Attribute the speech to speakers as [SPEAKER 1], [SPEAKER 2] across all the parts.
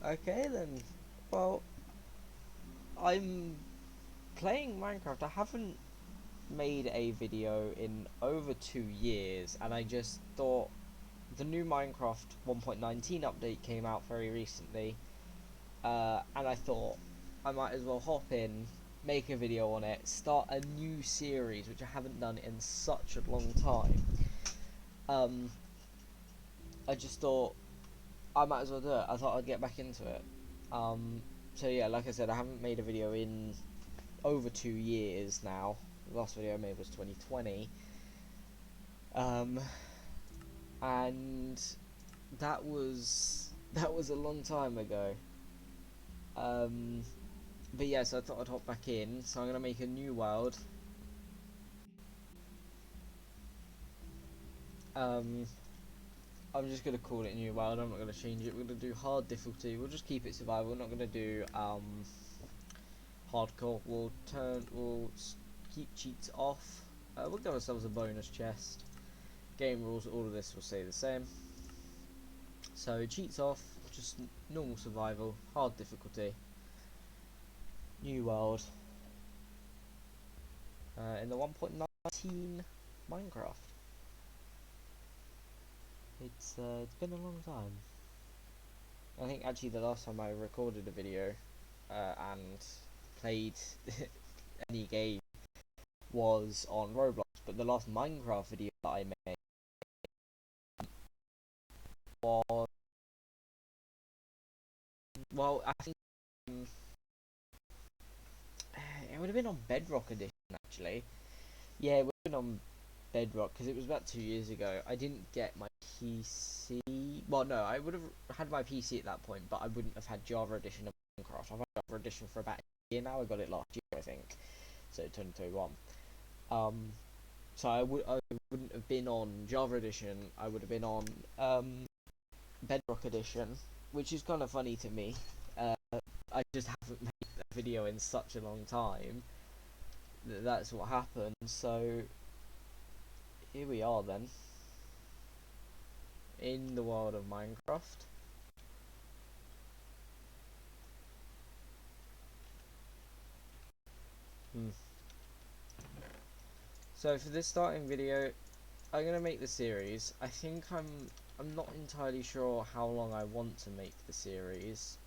[SPEAKER 1] Okay then. Well, I'm playing Minecraft. I haven't made a video in over 2 years, and I just thought the new Minecraft 1.19 update came out very recently, and I thought I might as well hop in, make a video on it, start a new series which I haven't done in such a long time. Um, I just thought I might as well do it. I thought I'd get back into it. Um, so yeah, like I said, I haven't made a video in over 2 years now. The last video I made was 2020, um, and that was a long time ago. Um, but yeah, so I thought I'd hop back in. So I'm gonna make a new world. Um, I'm just gonna call it New World. I'm not gonna change it. We're gonna do hard difficulty. We'll just keep it survival. We're not gonna do hardcore. We'll keep cheats off. We'll give ourselves a bonus chest. Game rules. All of this will stay the same. So cheats off. Just normal survival. Hard difficulty. New World. In the 1.19 Minecraft. It's been a long time. I think actually the last time I recorded a video and played any game was on Roblox, but the last Minecraft video that I made was, well, I think um, it would have been on Bedrock Edition actually. Yeah, it would have been on Bedrock because it was about 2 years ago. I didn't get my PC. Well, no, I would have had my PC at that point, but I wouldn't have had Java Edition of Minecraft. I've had Java Edition for about a year now. I got it last year, I think, so 2021. Um, so I wouldn't have been on Java Edition. I would have been on Bedrock Edition, which is kind of funny to me. Uh, I just haven't made a video in such a long time. That's what happened. So here we are then, in the world of Minecraft. Hmm. So for this starting video, I'm gonna make the series. I think I'm not entirely sure how long I want to make the series,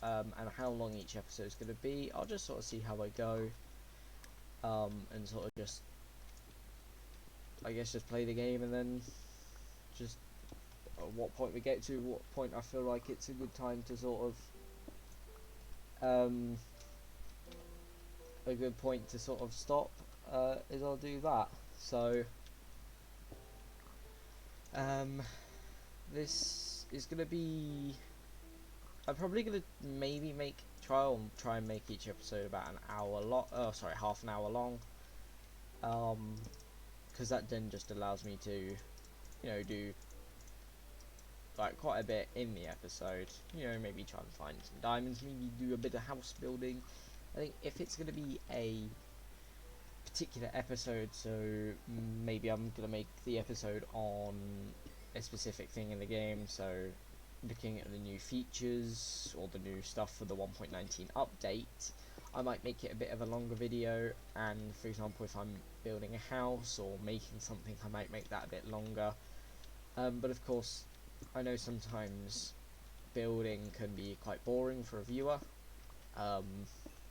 [SPEAKER 1] and how long each episode is gonna be. I'll just sort of see how I go, and sort of just, I guess, just play the game, and then just at what point we get to, what point I feel like it's a good time to sort of, a good point to sort of stop, is I'll do that. So, um, this is gonna be. I'm probably gonna maybe try and make each episode about an hour long. Oh, sorry, half an hour long. Because that then just allows me to, do like quite a bit in the episode. Maybe try and find some diamonds. Maybe do a bit of house building. I think if it's gonna be a particular episode, so maybe I'm gonna make the episode on a specific thing in the game. So looking at the new features or the new stuff for the 1.19 update, I might make it a bit of a longer video. And for example, if I'm building a house or making something, I might make that a bit longer. But of course, I know sometimes building can be quite boring for a viewer. Um,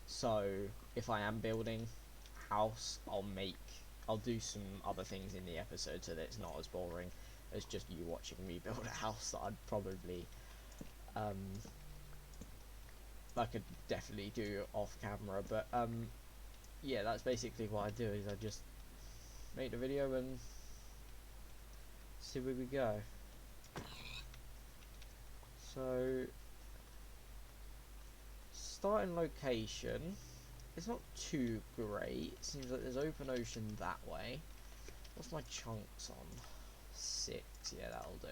[SPEAKER 1] so if I am building a house, I'll do some other things in the episode so that it's not as boring as just you watching me build a house that I'd probably, um, I could definitely do off camera. But yeah, that's basically what I do, is I just make the video and see where we go. So starting location, it's not too great. It seems like there's open ocean that way. What's my chunks on? 6, yeah, that'll do.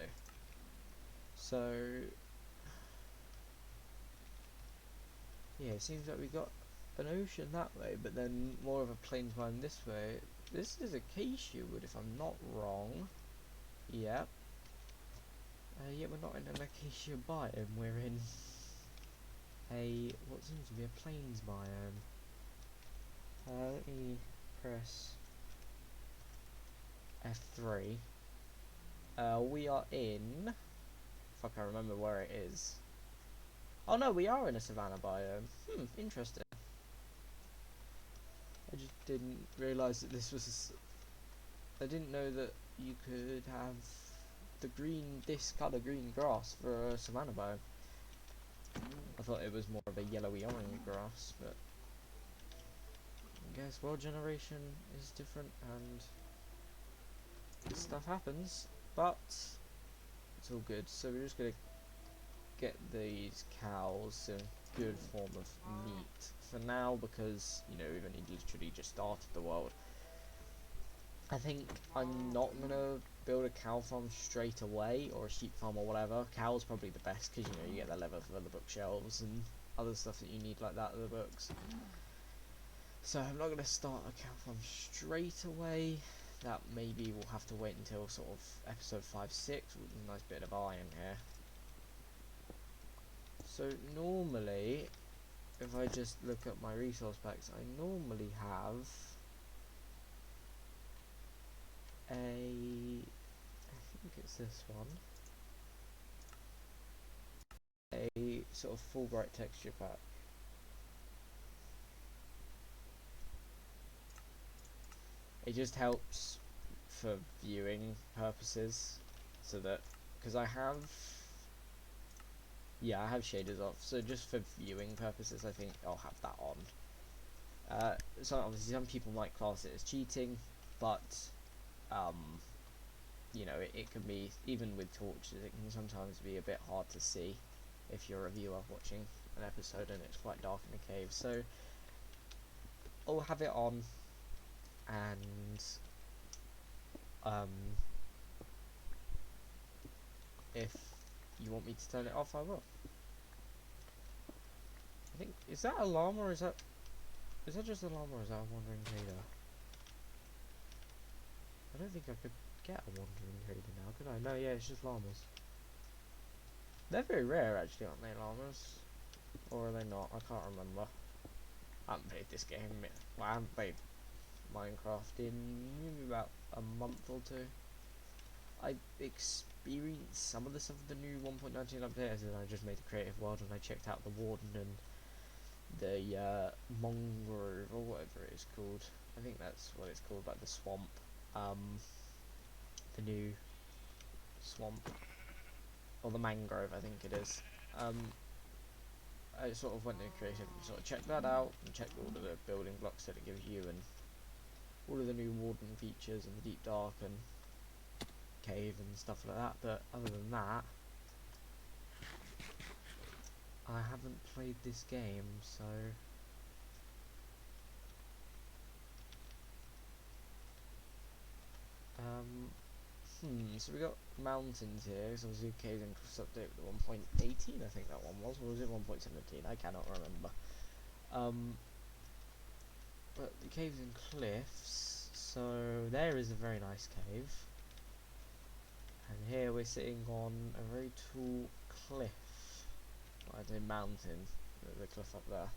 [SPEAKER 1] So yeah, it seems like we got an ocean that way, but then more of a plains biome this way. This is acacia wood, if I'm not wrong. Yep. Yeah, we're not in an acacia biome. We're in what seems to be a plains biome. Let me press F3. We are in. Fuck, I remember where it is. Oh no, we are in a savanna biome. Interesting. I just didn't realise that this was. I didn't know that you could have this colour green grass for a savanna biome. I thought it was more of a yellowy orange grass, but I guess world generation is different and stuff happens. But it's all good. So we're just gonna get these cows in good form of meat for now, because you know we've only literally just started the world. I think I'm not gonna build a cow farm straight away, or a sheep farm or whatever. Cow's probably the best because you know you get the leather for the bookshelves and other stuff that you need like that in the books. So I'm not gonna start a cow farm straight away. That maybe we'll have to wait until sort of episode 5-6 with a nice bit of iron here. So normally, if I just look at my resource packs, I normally have I think it's this one, a sort of Fulbright texture pack. It just helps for viewing purposes, so that, because I have shaders off, so just for viewing purposes I think I'll have that on. So obviously some people might class it as cheating, but you know, it can be, even with torches, it can sometimes be a bit hard to see if you're a viewer watching an episode and it's quite dark in the cave. So I'll have it on, and if you want me to turn it off, I will. I think, is that a llama, or is that just a llama, or is that a wandering trader? I don't think I could get a wandering trader now, could I? No, yeah, it's just llamas. They're very rare actually, aren't they, llamas? Or are they not? I can't remember. I haven't played this game. Well, I haven't played Minecraft in maybe about a month or two. I experienced some of the stuff of the new 1.19 update, as in I just made a creative world and I checked out the warden and the mangrove, or whatever it is called. I think that's what it's called, like the swamp. The new swamp, or the mangrove, I think it is. I sort of went in creative and sort of checked that out and checked all of the building blocks that it gives you and all of the new warden features and the deep dark and cave and stuff like that. But other than that, I haven't played this game, so so we got mountains here. So obviously caves and cliffs update with 1.18, I think that one was, or was it 1.17? I cannot remember. But the caves and cliffs, so there is a very nice cave, and here we're sitting on a very tall cliff, I'd say mountain, the cliff up there.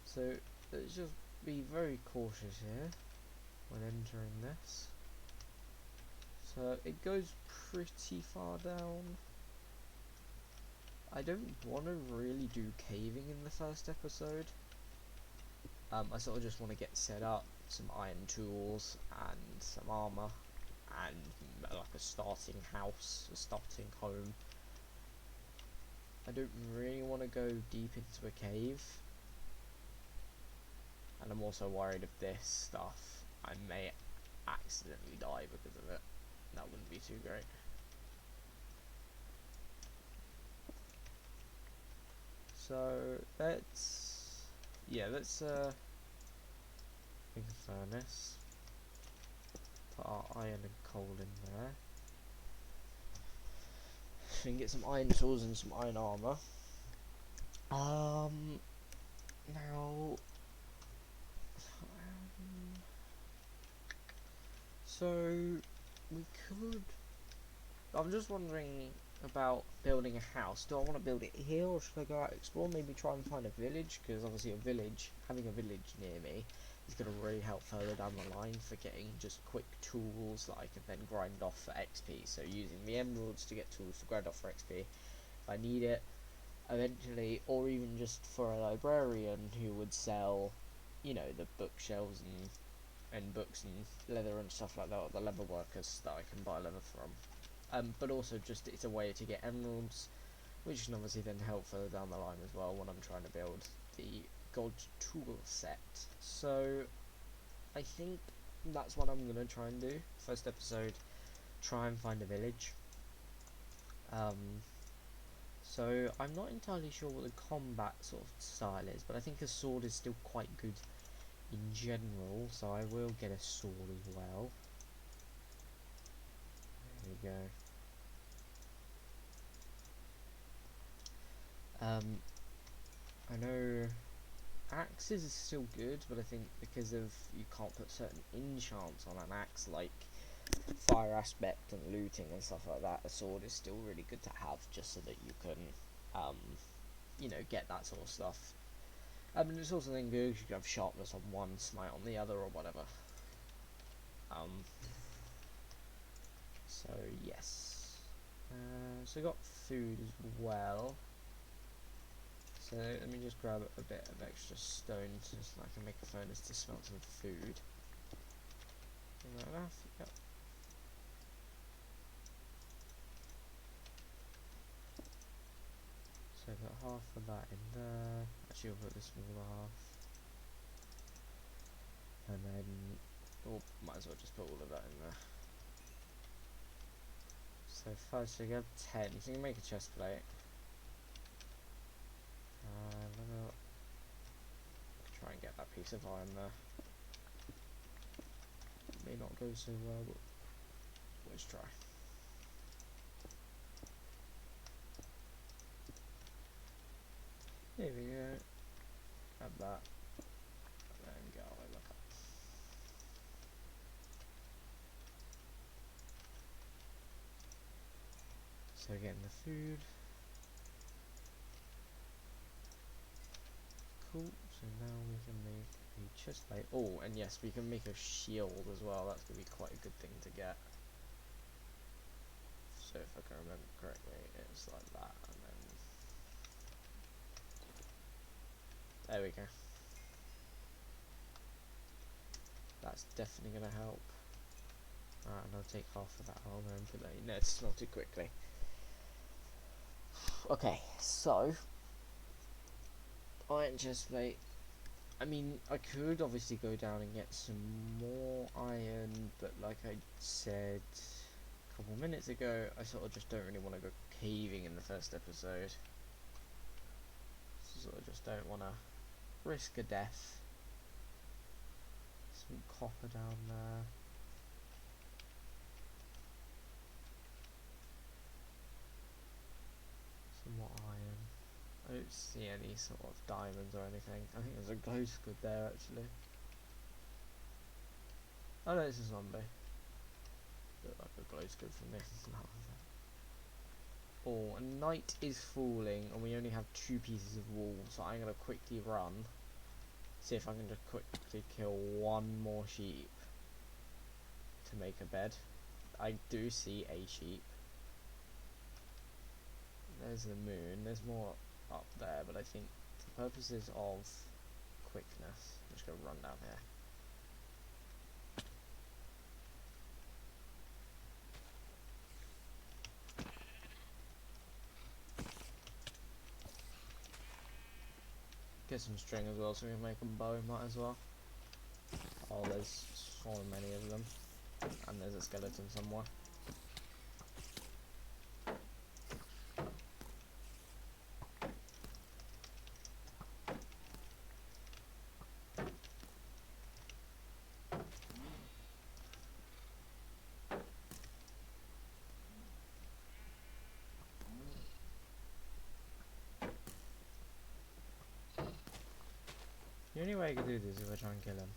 [SPEAKER 1] So let's just be very cautious here when entering this. So it goes pretty far down. I don't want to really do caving in the first episode. I sort of just want to get set up, some iron tools and some armor, and like a starting house, a starting home. I don't really want to go deep into a cave, and I'm also worried of this stuff. I may accidentally die because of it. That wouldn't be too great. So let's make a furnace. Put our iron and coal in there. We can get some iron tools and some iron armor. Now, so we could. I'm just wondering about building a house. Do I want to build it here, or should I go out explore? Maybe try and find a village, because obviously having a village near me is going to really help further down the line for getting just quick tools that I can then grind off for XP. So using the emeralds to get tools to grind off for XP if I need it eventually, or even just for a librarian who would sell, you know, the bookshelves and books and leather and stuff like that, or the leather workers that I can buy leather from. But also just it's a way to get emeralds, which can obviously then help further down the line as well when I'm trying to build the god tool set. So I think that's what I'm gonna try and do. First episode, try and find a village. So I'm not entirely sure what the combat sort of style is, but I think a sword is still quite good in general, so I will get a sword as well. There we go. I know axes is still good, but I think because of you can't put certain enchants on an axe, like fire aspect and looting and stuff like that, a sword is still really good to have, just so that you can, you know, get that sort of stuff. I mean, it's also then good, you can have sharpness on one, smite on the other, or whatever. So yes. So I got food as well. So let me just grab a bit of extra stone so I can make a furnace to smelt some food. Is that enough? Yep. So put half of that in there. Actually, I'll put the smaller half. And then, oh, might as well just put all of that in there. So first we have 10, so you can make a chest plate. Try and get that piece of iron there. May not go so well, but let's try. There we go. Grab that. And go all look up. So getting the food. Cool. So now we can make a chest plate. Oh, and yes, we can make a shield as well. That's gonna be quite a good thing to get. So if I can remember correctly, it's like that, and then there we go. That's definitely gonna help. Alright, and I'll take half of that armor and put that in there to smelt it quickly. Okay, so iron chest plate. I mean, I could obviously go down and get some more iron, but like I said a couple minutes ago, I sort of just don't really want to go caving in the first episode. So I just don't want to risk a death. Some copper down there. Some more iron. I don't see any sort of diamonds or anything. I think there's a glow squid there actually. Oh no, it's a zombie. Look like a glow squid from this. Oh, and night is falling and we only have 2 pieces of wool, so I'm gonna quickly run. See if I can just quickly kill 1 more sheep to make a bed. I do see a sheep. There's the moon. There's more up there, but I think for purposes of quickness, I'm just gonna run down here. Get some string as well, so we can make a bow. Might as well. Oh, there's so many of them, and there's a skeleton somewhere. The only way I could do this is if I try and kill him.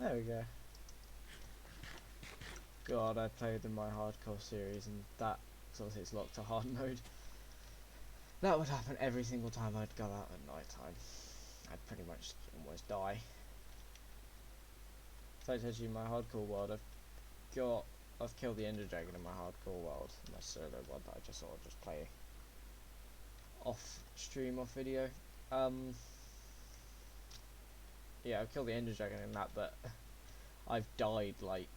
[SPEAKER 1] There we go. God, I played in my hardcore series, and that, because it's locked to hard mode, that would happen every single time I'd go out at night time. I'd pretty much almost die. So I told you, my hardcore world, I've killed the Ender Dragon in my hardcore world, my solo world that I just sort of just play off stream, off video. Yeah, I've killed the Ender Dragon in that, but I've died like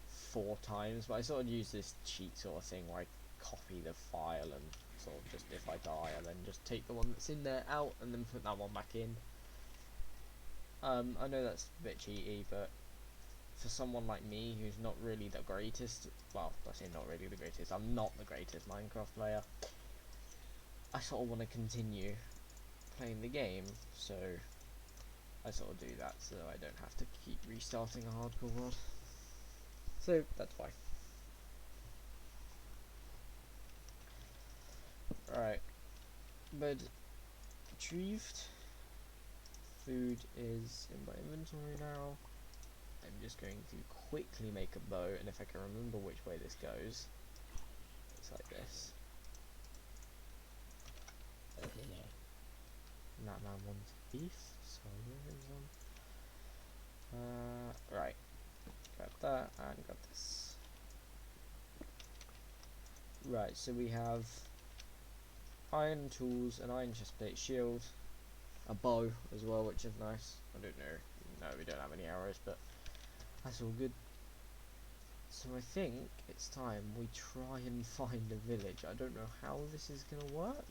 [SPEAKER 1] 4 times, but I sort of use this cheat sort of thing where I copy the file and sort of just, if I die, I then just take the one that's in there out and then put that one back in. I know that's a bit cheaty, but for someone like me who's not really the greatest, well, I say not really the greatest, I'm not the greatest Minecraft player, I sort of want to continue playing the game, so I sort of do that so I don't have to keep restarting a hardcore world. So that's why. Alright, but retrieved. Food is in my inventory now. I'm just going to quickly make a bow, and if I can remember which way this goes, it's like this. And that man wants beef, so where is right. Grab that and grab this. Right, so we have iron tools, an iron chestplate shield, a bow as well, which is nice. I don't know. No, we don't have any arrows, but that's all good. So I think it's time we try and find a village. I don't know how this is going to work.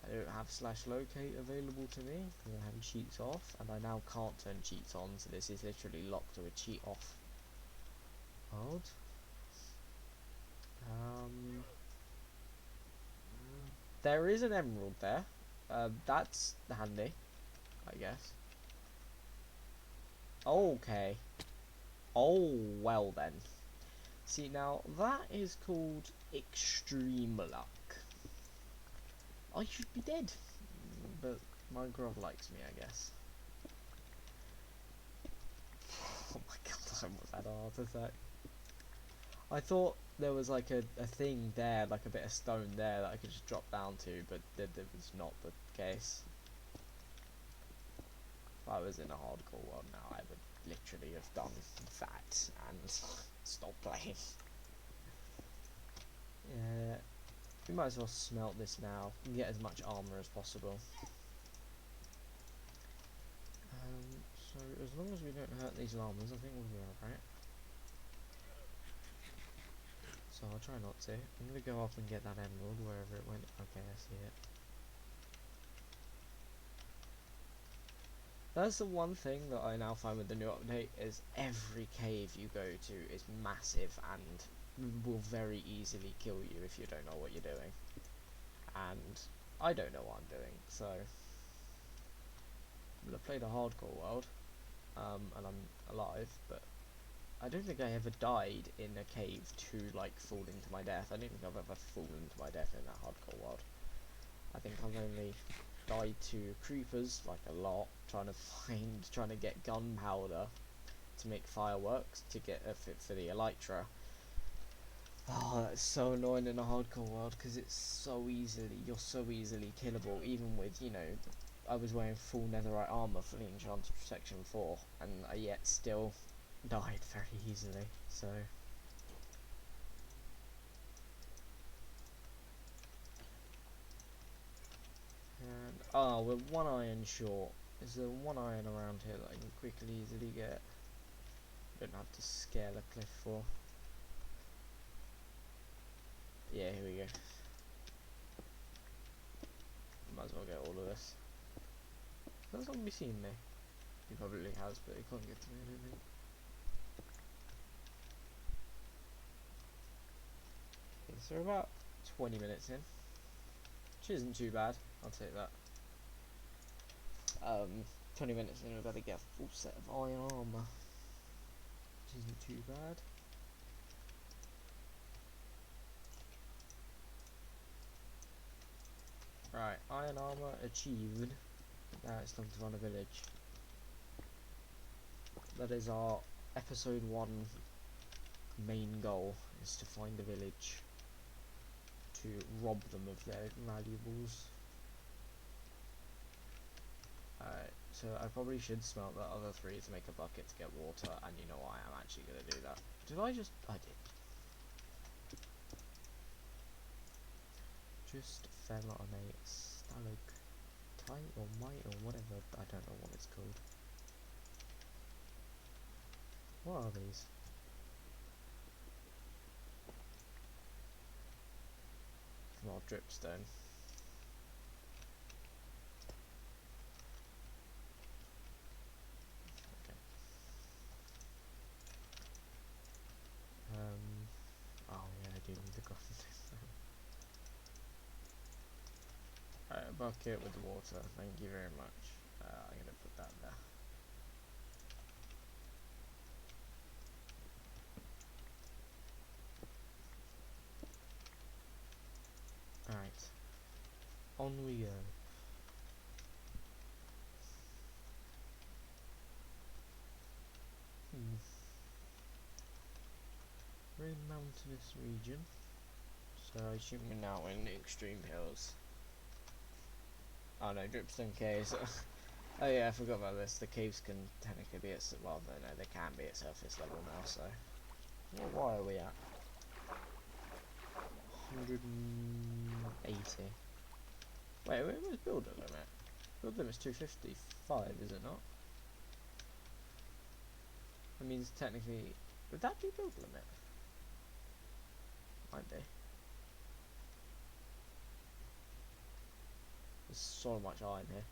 [SPEAKER 1] I don't have /locate available to me because I have cheats off, and I now can't turn cheats on, so this is literally locked to a cheat off world. There is an emerald there. That's handy, I guess. Okay. Oh, well then. See, now, that is called extreme luck. I should be dead. But Minecraft likes me, I guess. Oh my god, I almost had a heart attack. I thought there was like a thing there, like a bit of stone there that I could just drop down to, but that was not the case. If I was in a hardcore world now, I would literally have done that and stopped playing. Yeah, we might as well smelt this now and get as much armor as possible. So as long as we don't hurt these llamas, I think we'll be alright. So I'll try not to. I'm gonna go up and get that emerald wherever it went. Okay, I see it. That's the one thing that I now find with the new update is every cave you go to is massive and will very easily kill you if you don't know what you're doing. And I don't know what I'm doing, so I'm gonna play the hardcore world, and I'm alive, but I don't think I ever died in a cave to like fall into my death. I don't think I've ever fallen to my death in that hardcore world. I think I've only died to creepers like a lot, trying to get gunpowder to make fireworks to get a fit for the elytra. Oh, that's so annoying in a hardcore world because you're so easily killable, even with, you know, I was wearing full netherite armor for the enchanted protection 4 and I yet still died very easily, so and we're 1 iron short. Is there 1 iron around here that I can quickly easily get? Don't have to scale a cliff for. Yeah, here we go. Might as well get all of this. Has somebody seen me? He probably has, but he can't get to me, I don't think. Okay, so we're about 20 minutes in, which isn't too bad. I'll take that. 20 minutes in, we've got to get a full set of iron armor, which isn't too bad. Right, iron armor achieved. Now it's time to find a village. That is our episode 1 main goal, is to find a village to rob them of their valuables. Alright, so I probably should smelt the other 3 to make a bucket to get water, and you know what, I'm actually going to do that. Did I just... I did. Just fell on a stalactite or mite or whatever, I don't know what it's called. What are these? Well, dripstone. Okay. Oh yeah, I do need the coffee. Alright, bucket with the water, thank you very much. I'm gonna put that there. Alright, on we go. We're in mountainous region, so I assume we're now in the extreme hills. Oh no, dripstone caves. Oh yeah, I forgot about this. The caves can technically be at well, no, they can be at surface level now. So, why are we at 180? Wait, where's builder limit? Build limit's 255, is it not? That means technically, would that be build limit? Might be. There's so much iron here.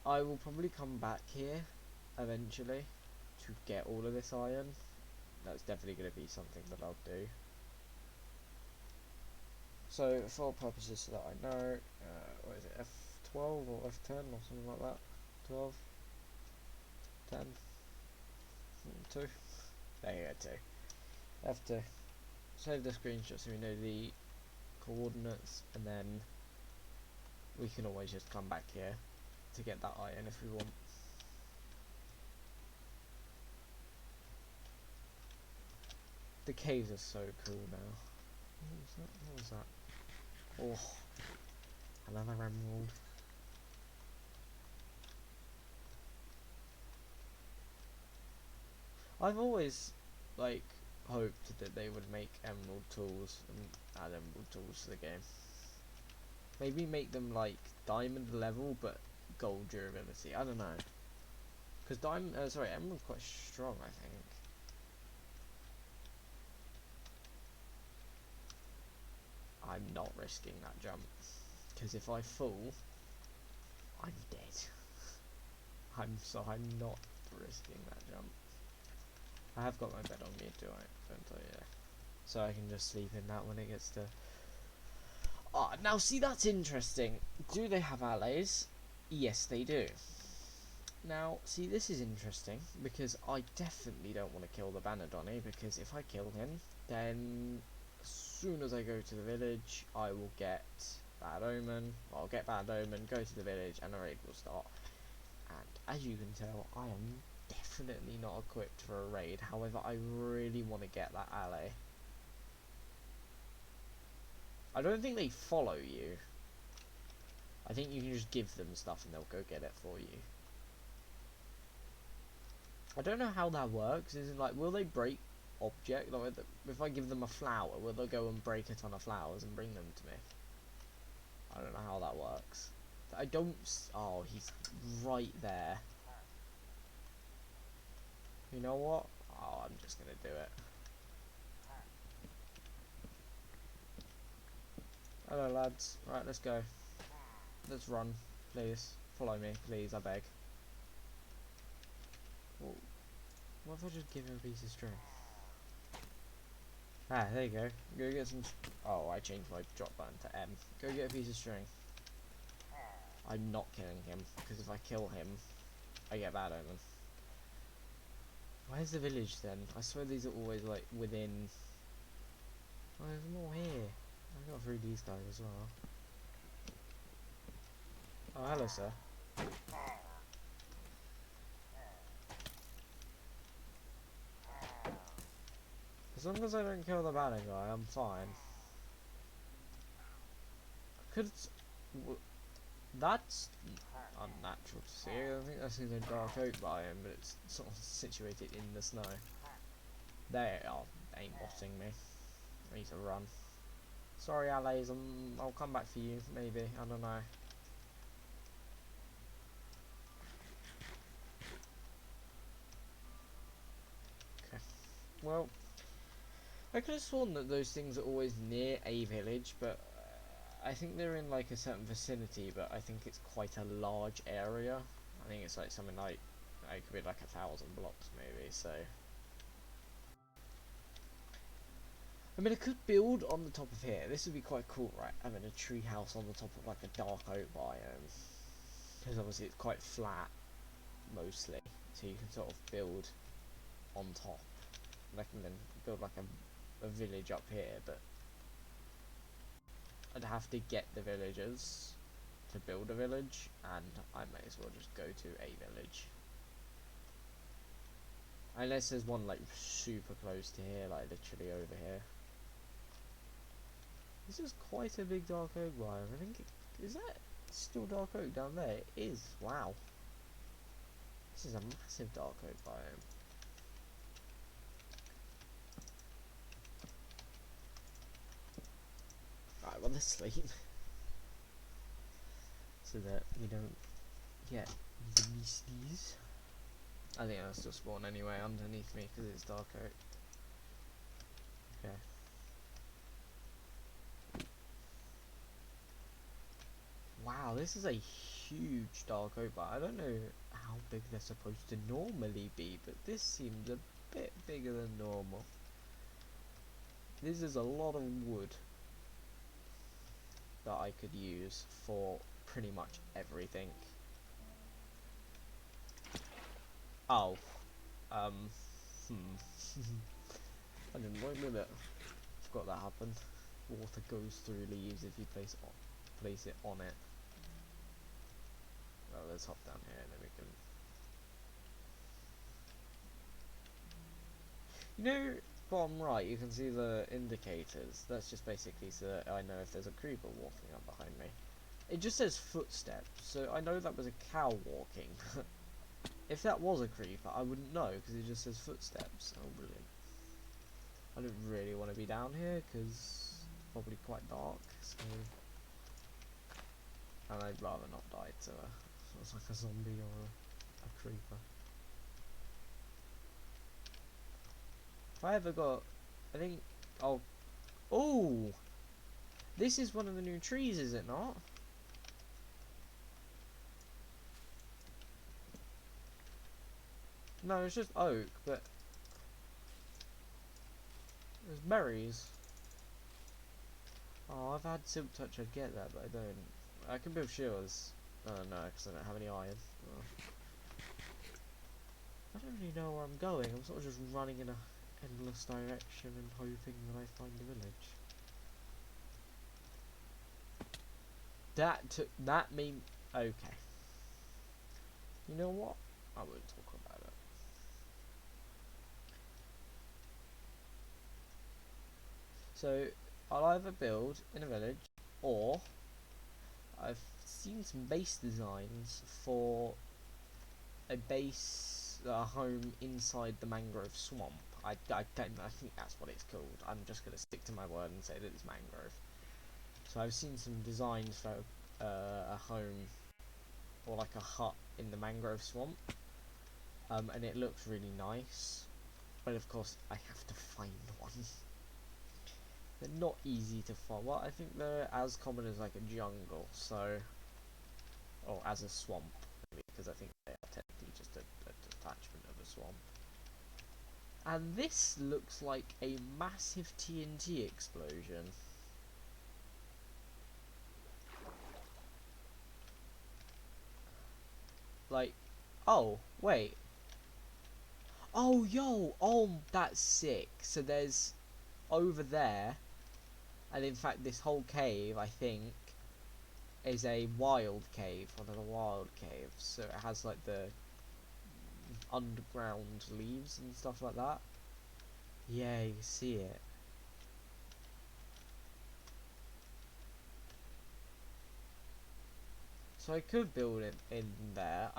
[SPEAKER 1] I will probably come back here eventually to get all of this iron. That's definitely going to be something that I'll do. So for purposes so that I know, what is it, F12 or F10 or something like that? 12? 10? 2? There you go, 2. F2. Save the screenshot so we know the coordinates, and then we can always just come back here to get that iron if we want. The caves are so cool now. What was that? What was that? Oh, another emerald. I've always, like, hoped that they would make emerald tools and add emerald tools to the game. Maybe make them, like, diamond level, but gold durability. I don't know. Because emerald's quite strong, I think. I'm not risking that jump. Because if I fall, I'm dead. I'm not risking that jump. I have got my bed on me, don't I? Yeah. So I can just sleep in that when it gets to... Ah, now see, that's interesting. Do they have allies? Yes, they do. Now, see, this is interesting, because I definitely don't want to kill the Banadoni, because if I kill him, then as soon as I go to the village, I will get Bad Omen. I'll get Bad Omen, go to the village, and the raid will start. And as you can tell, I am definitely not equipped for a raid. However, I really want to get that ally. I don't think they follow you. I think you can just give them stuff and they'll go get it for you. I don't know how that works. Is it like, will they break object? Like, if I give them a flower, will they go and break a ton of flowers and bring them to me? I don't know how that works. I don't... Oh, he's right there. You know what? Oh, I'm just going to do it. Hello, lads. Right, let's go. Let's run. Please. Follow me. Please, I beg. Whoa. What if I just give him a piece of string? Ah, there you go. Go get some... Oh, I changed my drop button to M. Go get a piece of string. I'm not killing him, because if I kill him, I get Bad Omen. Where's the village then? I swear these are always like within... Oh, there's more here. I got through these guys as well. Oh, hello, sir. As long as I don't kill the banner guy, I'm fine. Could that's unnatural to see. I think that's in a dark oak biome, but it's sort of situated in the snow. They are aimbotting me. I need to run. Sorry, allies. I'll come back for you. Maybe. I don't know. Okay. Well, I could have sworn that those things are always near a village, but I think they're in like a certain vicinity. But I think it's quite a large area. I think it's like something like it could be like 1,000 blocks maybe. So. I mean, I could build on the top of here. This would be quite cool, right? Having a tree house on the top of like a dark oak biome. Because obviously it's quite flat, mostly. So you can sort of build on top. And I can then build like a village up here, but I'd have to get the villagers to build a village, and I may as well just go to a village. Unless there's one like super close to here, like literally over here. This is quite a big dark oak biome. I think is that still dark oak down there? It is. Wow. This is a massive dark oak biome. Right, well, let's sleep so that we don't get the beasties. I think I'll still spawn anyway underneath me because it's dark oak. Okay. Wow, this is a huge dark oak, but I don't know how big they're supposed to normally be, but this seems a bit bigger than normal. This is a lot of wood that I could use for pretty much everything. Oh, I didn't wait a minute. Forgot that happened. Water goes through leaves if you place it on it. Well, let's hop down here and then we can. You know, bottom right, you can see the indicators. That's just basically so that I know if there's a creeper walking up behind me. It just says footsteps, so I know that was a cow walking. If that was a creeper, I wouldn't know because it just says footsteps. Oh, brilliant. I don't really want to be down here because it's probably quite dark, so. And I'd rather not die to like a zombie or a creeper. If I ever got, I think, oh, this is one of the new trees, is it not? No, it's just oak, but there's berries. Oh, I've had silk touch, I'd get that, but I don't. I can build shields. Oh no, because I don't have any iron. Oh. I don't really know where I'm going. I'm sort of just running in a endless direction and hoping that I find the village. That mean okay. You know what? I won't talk about it. So I'll either build in a village, or I've seen some base designs for a base home inside the mangrove swamp. I think that's what it's called. I'm just gonna stick to my word and say that it's mangrove. So I've seen some designs for a home or like a hut in the mangrove swamp, and it looks really nice. But of course, I have to find one. They're not easy to find. Well, I think they're as common as like a jungle, so, or as a swamp, because I think they are technically just a detachment of a swamp. And this looks like a massive TNT explosion. Like, oh, wait. Oh, yo, oh, that's sick. So there's, over there, and in fact this whole cave, I think, is a wild cave, one of the wild caves. So it has like the underground leaves and stuff like that. Yeah, you see it. So I could build it in there.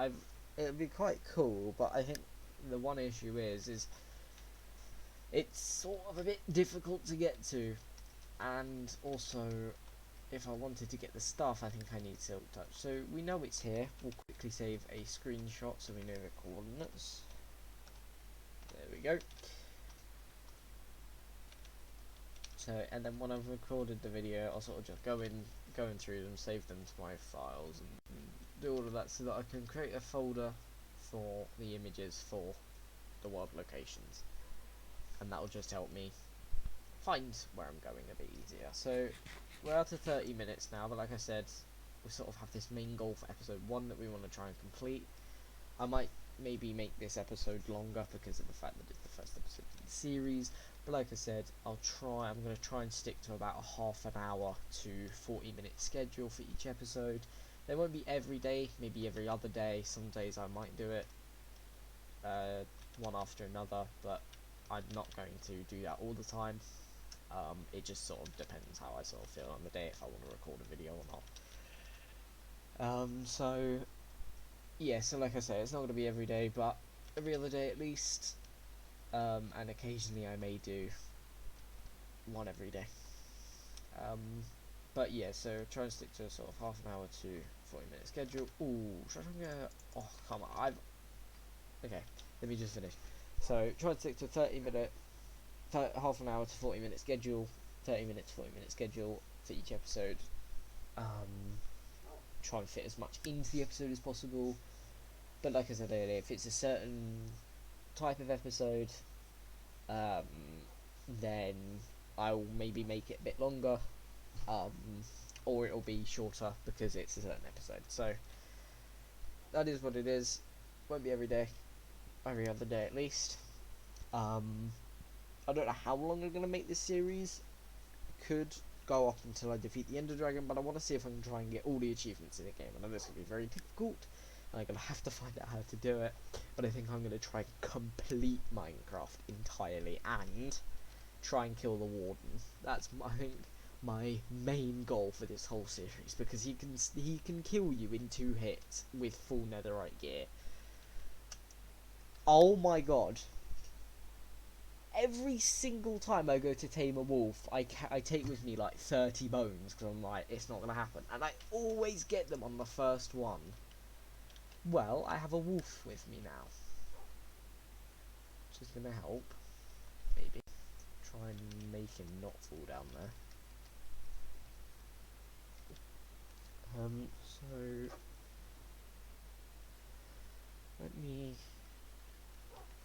[SPEAKER 1] It'd be quite cool, but I think the one issue is it's sort of a bit difficult to get to, and also if I wanted to get the stuff, I think I need Silk Touch. So we know it's here. We'll quickly save a screenshot so we know the coordinates. There we go. So, and then when I've recorded the video, I'll sort of just going through them, save them to my files, and do all of that so that I can create a folder for the images for the world locations, and that'll just help me find where I'm going a bit easier. So we're out to 30 minutes now, but like I said, we sort of have this main goal for episode 1 that we want to try and complete. I might maybe make this episode longer because of the fact that it's the first episode of the series, but like I said, I'm going to try and stick to about a half an hour to 40-minute schedule for each episode. They won't be every day, maybe every other day. Some days I might do it one after another, but I'm not going to do that all the time. It just sort of depends how I sort of feel on the day, if I want to record a video or not. So yeah, so like I say, it's not going to be every day, but every other day at least, and occasionally I may do one every day. But yeah, so try and stick to a sort of half an hour to 40-minute schedule. Ooh, should I try and go? Oh, come on, okay, let me just finish. So try and stick to 30-minute, half an hour to 40-minute schedule, 30 minutes, 40-minute schedule for each episode. Try and fit as much into the episode as possible. But like I said earlier, if it's a certain type of episode, um, then I'll maybe make it a bit longer, um, or it'll be shorter because it's a certain episode. So that is what it is. Won't be every day, every other day at least. I don't know how long I'm gonna make this series. Could go up until I defeat the Ender Dragon, but I want to see if I can try and get all the achievements in the game. I know this will be very difficult, and I'm gonna have to find out how to do it. But I think I'm gonna try and complete Minecraft entirely and try and kill the Warden. That's, I think, my main goal for this whole series, because he can kill you in 2 hits with full netherite gear. Oh my god. Every single time I go to tame a wolf, I take with me like 30 bones, because I'm like, it's not going to happen. And I always get them on the first one. Well, I have a wolf with me now, which is going to help, maybe. Try and make him not fall down there. So let me.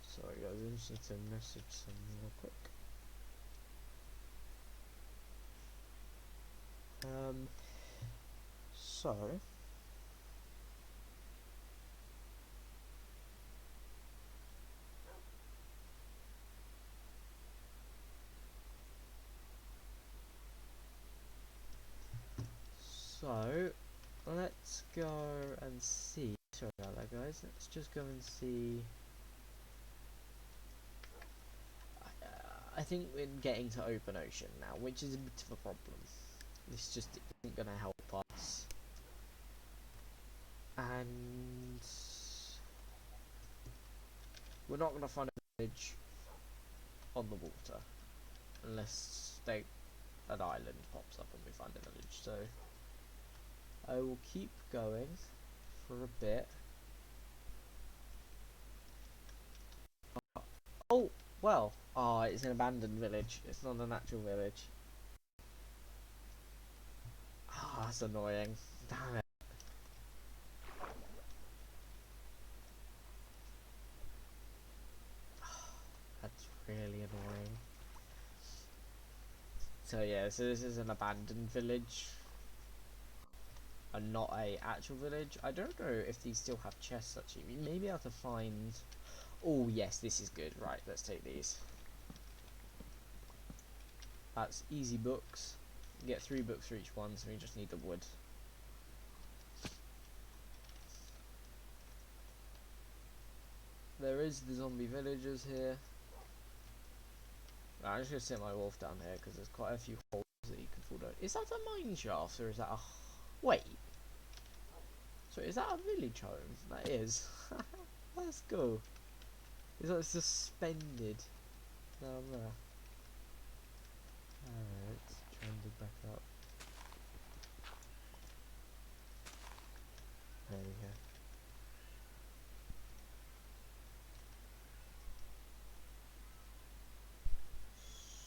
[SPEAKER 1] Sorry guys, I just need to message someone real quick. So let's go and see. Sorry about that, guys. Let's just go and see. I think we're getting to open ocean now, which is a bit of a problem. This just isn't going to help us. And we're not going to find a village on the water unless an island pops up and we find a village. So I will keep going for a bit. Oh, well. Oh, it's an abandoned village. It's not an actual village. Ah, oh, that's annoying. Damn it. That's really annoying. So yeah, so this is an abandoned village. And not a actual village. I don't know if these still have chests actually. We may be able to find. Oh yes, this is good. Right, let's take these. That's easy books. You get 3 books for each one, so we just need the wood. There is the zombie villagers here. I'm just gonna set my wolf down here because there's quite a few holes that you can fall down. Is that a mine shaft or is that a... Wait. So is that a village home? That is. That's cool. It's like suspended down there. Alright, let's try and dig back up. There we go.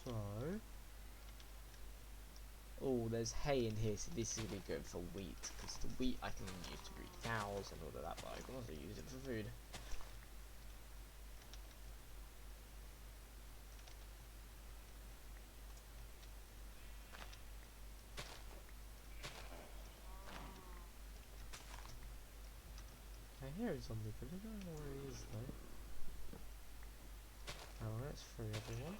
[SPEAKER 1] So... Oh, there's hay in here, so this is going to be good for wheat, because the wheat I can use to breed cows and all of that, but I can also use it for food. I hear a zombie, but I don't know where he is though. Oh, that's free everyone.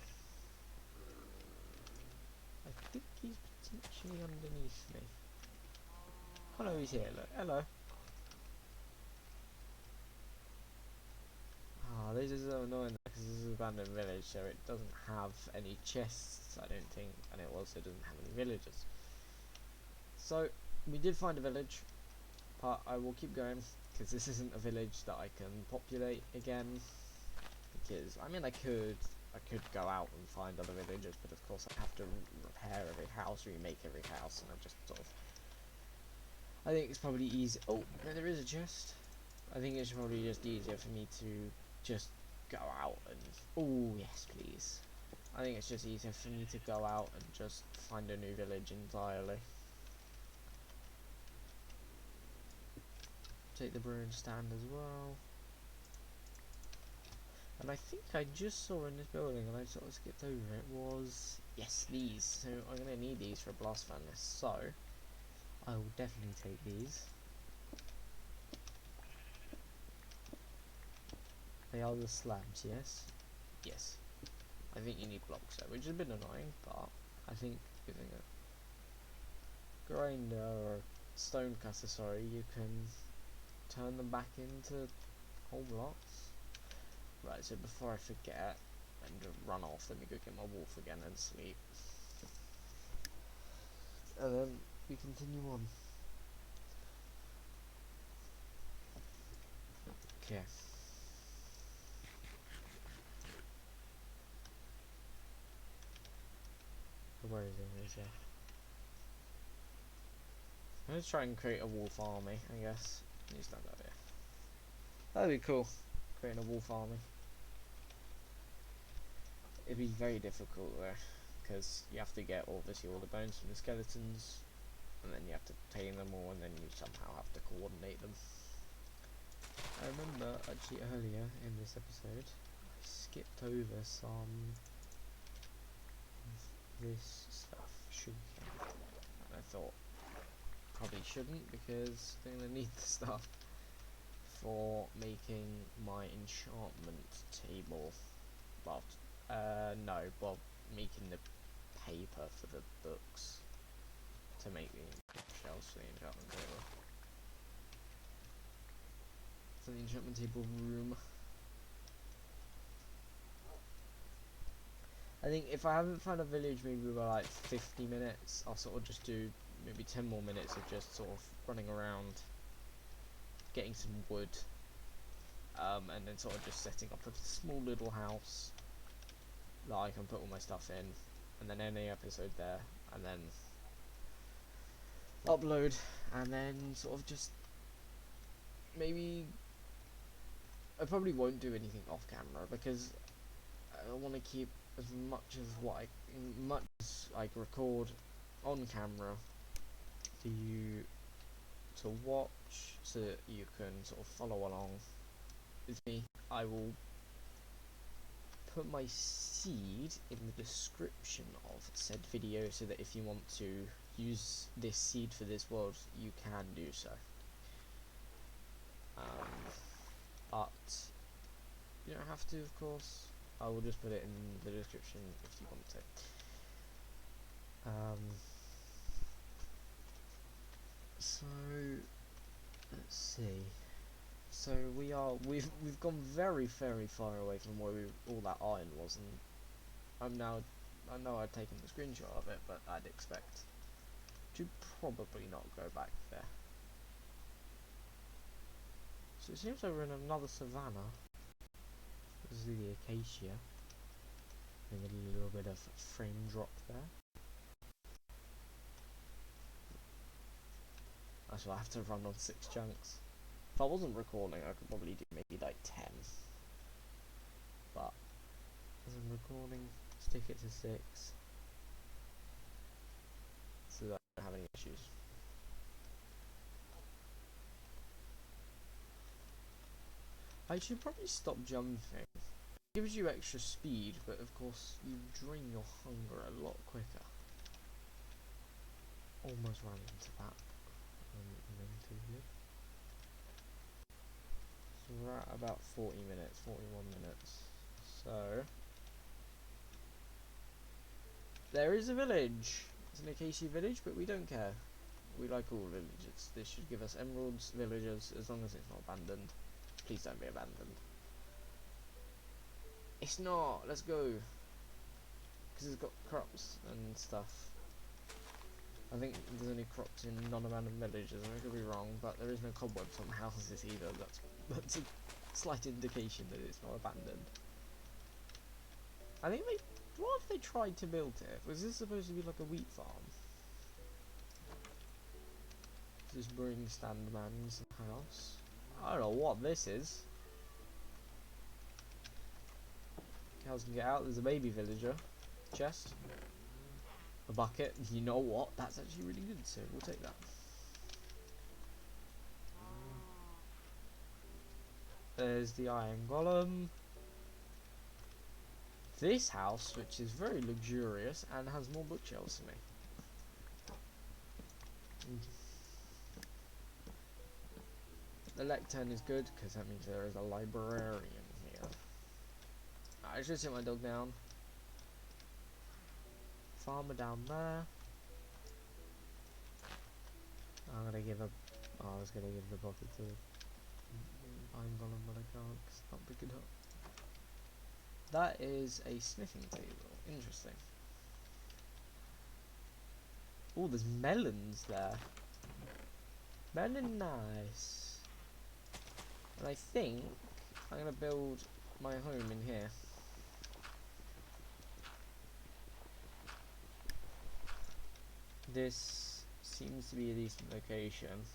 [SPEAKER 1] I think he's potentially underneath me. Oh no, he's here, look. Hello. Ah, this is so annoying because this is an abandoned village, so it doesn't have any chests, I don't think, and it also doesn't have any villagers. So, we did find a village, but I will keep going, because this isn't a village that I can populate again. Because, I mean, I could go out and find other villagers, but of course I have to repair every house, remake every house, and I just sort of... I think it's probably easy... Oh, no, there is a chest. I think it's probably just easier for me to just go out and... Oh, yes, please. I think it's just easier for me to go out and just find a new village entirely. Take the brewing stand as well. And I think I just saw in this building, and I sort of skipped over it, was... Yes, these. So I'm going to need these for a blast furnace, so... I will definitely take these. They are the slabs, yes? Yes. I think you need blocks though, which is a bit annoying, but I think using a grinder or stone cutter, sorry, you can turn them back into whole blocks. Right, so before I forget and run off, let me go get my wolf again and sleep. And then we continue on. Okay. Where is he? Where is he? I'm gonna try and create a wolf army, I guess. You stand up here. That'd be cool. Creating a wolf army. It'd be very difficult though, because you have to get obviously all the bones from the skeletons, and then you have to tame them all, and then you somehow have to coordinate them. I remember actually earlier in this episode, I skipped over some of this stuff, sugarcane, and I thought probably shouldn't because I'm gonna need the stuff for making my enchantment table. Well, no, well, making the paper for the books to make the shelves for the enchantment table. For the enchantment table room. I think if I haven't found a village maybe by like 50 minutes, I'll sort of just do maybe 10 more minutes of just sort of running around, getting some wood, and then sort of just setting up a small little house that I can put all my stuff in, and then end the episode there, and then upload, and then sort of just maybe I probably won't do anything off camera because I want to keep as much as I record on camera for you to watch, so that you can sort of follow along with me. I will put my seed in the description of said video so that if you want to use this seed for this world, you can do so. But you don't have to, of course. I will just put it in the description if you want to. So let's see. So we've gone very far away from where all that iron was, and I know I'd taken the screenshot of it, but I'd expect to probably not go back there. So it seems like we're in another savanna. This is the acacia. And a little bit of frame drop there. Actually, I have to run on 6 chunks. If I wasn't recording, I could probably do maybe like 10. But as I'm recording, stick it to 6. So that I don't have any issues. I should probably stop jumping. It gives you extra speed, but of course you drain your hunger a lot quicker. Almost ran into that. So we're at about 40 minutes, 41 minutes. So there is a village. It's an acacia village, but we don't care. We like all villages. This should give us emeralds, villages, as long as it's not abandoned. Please don't be abandoned. It's not. Let's go. Because it's got crops and stuff. I think there's only crops in non-abandoned villages. I could be wrong, but there is no cobwebs on houses either. That's a slight indication that it's not abandoned. I think they. What if they tried to build it? Was this supposed to be like a wheat farm? This brewing stand man's house. I don't know what this is. Cows can get out. There's a baby villager. Chest. A bucket. You know what? That's actually really good, so we'll take that. There's the iron golem. This house, which is very luxurious and has more bookshelves than me. The lectern is good because that means there is a librarian here. I should sit my dog down. Farmer down there. I'm gonna give a. Oh, I was gonna give the bucket to iron golem, but I can't because I can't pick it up. That is a smithing table. Interesting. Oh, there's melons there. Melon nice. And I think I'm going to build my home in here. This seems to be a decent location.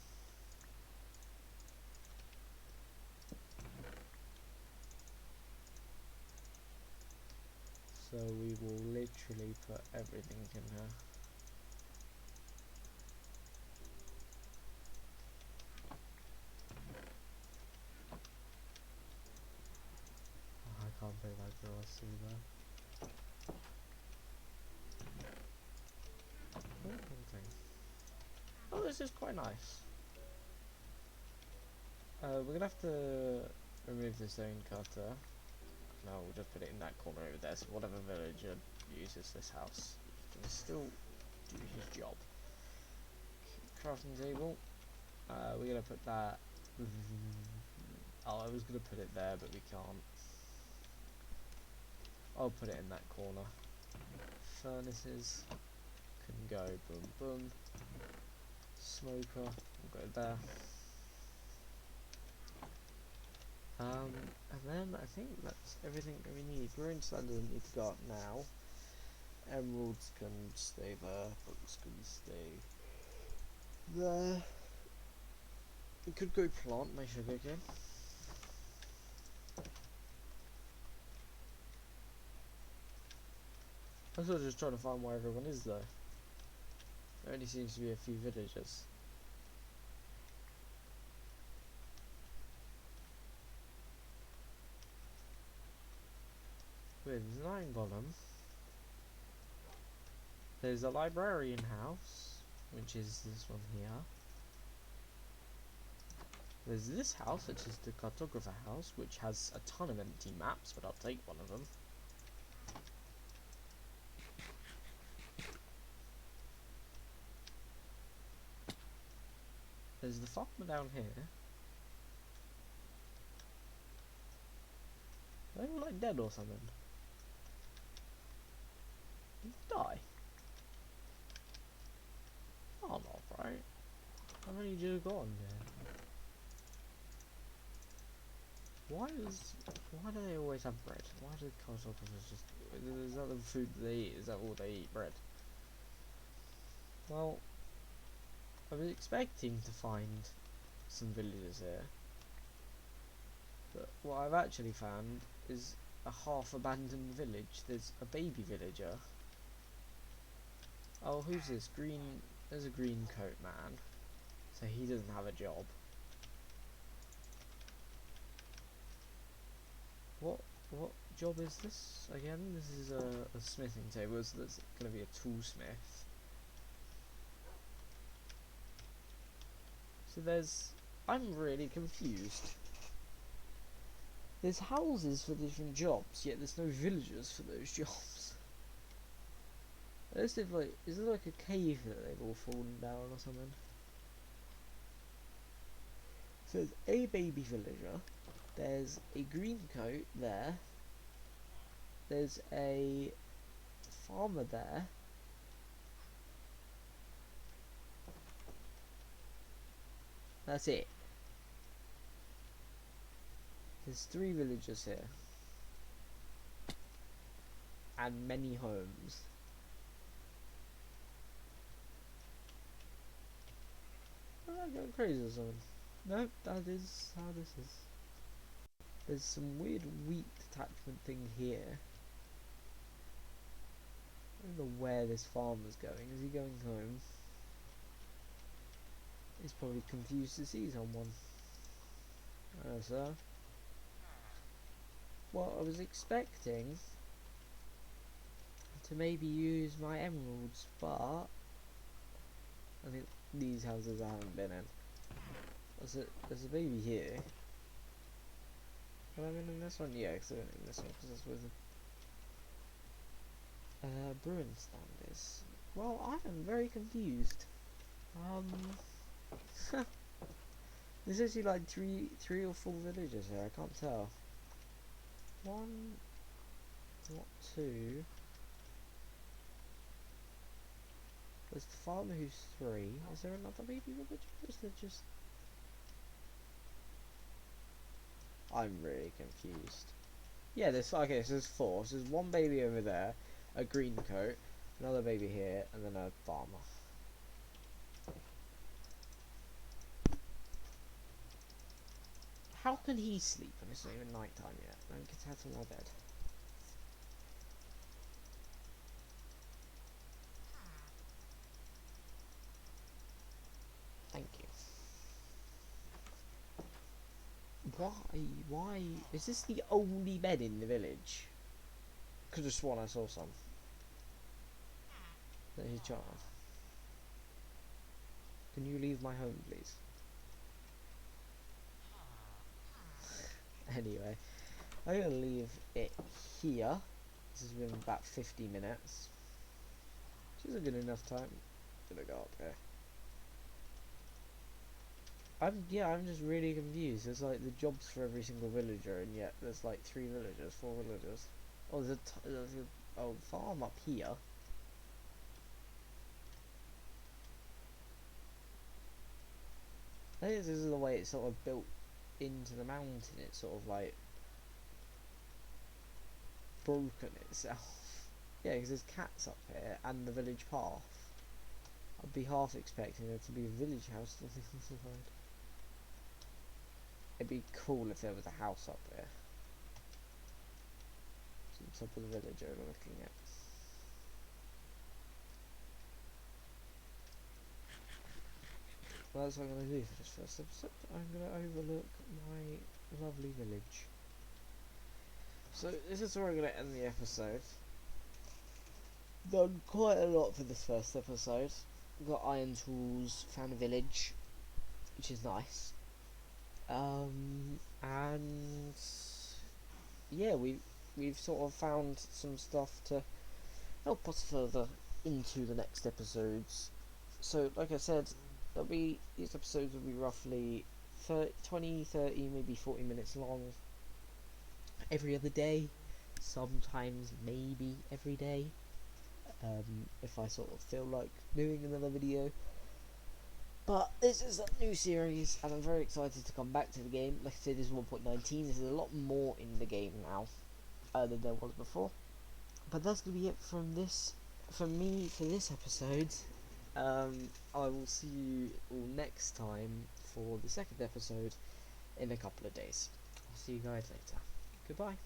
[SPEAKER 1] So we will literally put everything in here. Oh, I can't play that grass either. Oh, this is quite nice. We're gonna have to remove the stone cutter. No, we'll just put it in that corner over there, so whatever villager uses this house can still do his job. Crafting table. We're gonna put that. Oh, I was gonna put it there, but we can't. I'll put it in that corner. Furnaces can go boom boom. Smoker, we'll go there. And then I think that's everything that we need. Growing stand doesn't need to go up now. Emeralds can stay there. Books can stay there. We could go plant my sugarcane. I'm sort of just trying to find where everyone is though. There only seems to be a few villagers. With nine golem. There's a librarian house, which is this one here. There's this house, which is the cartographer house, which has a ton of empty maps, but I'll take one of them. There's the farmer down here. Are they all like dead or something? Did he die? Oh, not right. I've only just gone there. Why do they always have bread? Why do the cockroaches just... Is that the food they eat? Is that all they eat? Bread? Well, I was expecting to find some villagers here. But what I've actually found is a half abandoned village. There's a baby villager. Oh, who's this? There's a green coat man. So he doesn't have a job. What job is this again? This is a smithing table, so that's going to be a toolsmith. So I'm really confused. There's houses for different jobs, yet there's no villagers for those jobs. Is it like a cave that they've all fallen down or something? So there's a baby villager. There's a green coat there. There's a farmer there. That's it. There's 3 villagers here. And many homes. I'm not going crazy or something. Nope, that is how this is. There's some weird wheat attachment thing here. I don't know where this farmer's going. Is he going home? He's probably confused to see someone. Hello, sir. Well, I was expecting to maybe use my emeralds, but I think these houses I haven't been in. There's a baby here. Have I been in this one? Yeah, because I went in this one because that's where the brewing stand is. Well, I am very confused. There's actually like three or 4 villagers here. I can't tell. 1, what 2? There's the farmer who's 3. Is there another baby villager? Or is there just... I'm really confused. Yeah, okay, so there's 4. So there's 1 baby over there, a green coat, another baby here, and then a farmer. How can he sleep when it's not even night time yet? Don't get out of my bed. Thank you. Why? Is this the only bed in the village? Could have sworn I saw some. That his child. Can you leave my home, please? Anyway, I'm gonna leave it here. This has been about 50 minutes. Which is a good enough time. I'm gonna go up here. I'm just really confused. There's like the jobs for every single villager, and yet there's like 3 villagers, 4 villagers. Oh, there's a farm up here. I think this is the way it's sort of built into the mountain. It's sort of like broken itself. Yeah, because there's cats up here and the village path. I'd be half expecting there to be a village house on the other side. It'd be cool if there was a house up there. So the top of the village we're looking at. Well, that's what I'm going to do for this first episode. I'm going to overlook my lovely village. So this is where I'm going to end the episode. Done quite a lot for this first episode. Got iron tools, found a village, which is nice. And yeah, we've sort of found some stuff to help us further into the next episodes. So, like I said, these episodes will be roughly 20, 30, maybe 40 minutes long. Every other day, sometimes maybe every day. if I sort of feel like doing another video. But this is a new series, and I'm very excited to come back to the game. Like I said, this is 1.19. There's a lot more in the game now than there was before. But that's gonna be it from me for this episode. I will see you all next time for the second episode in a couple of days. I'll see you guys later. Goodbye.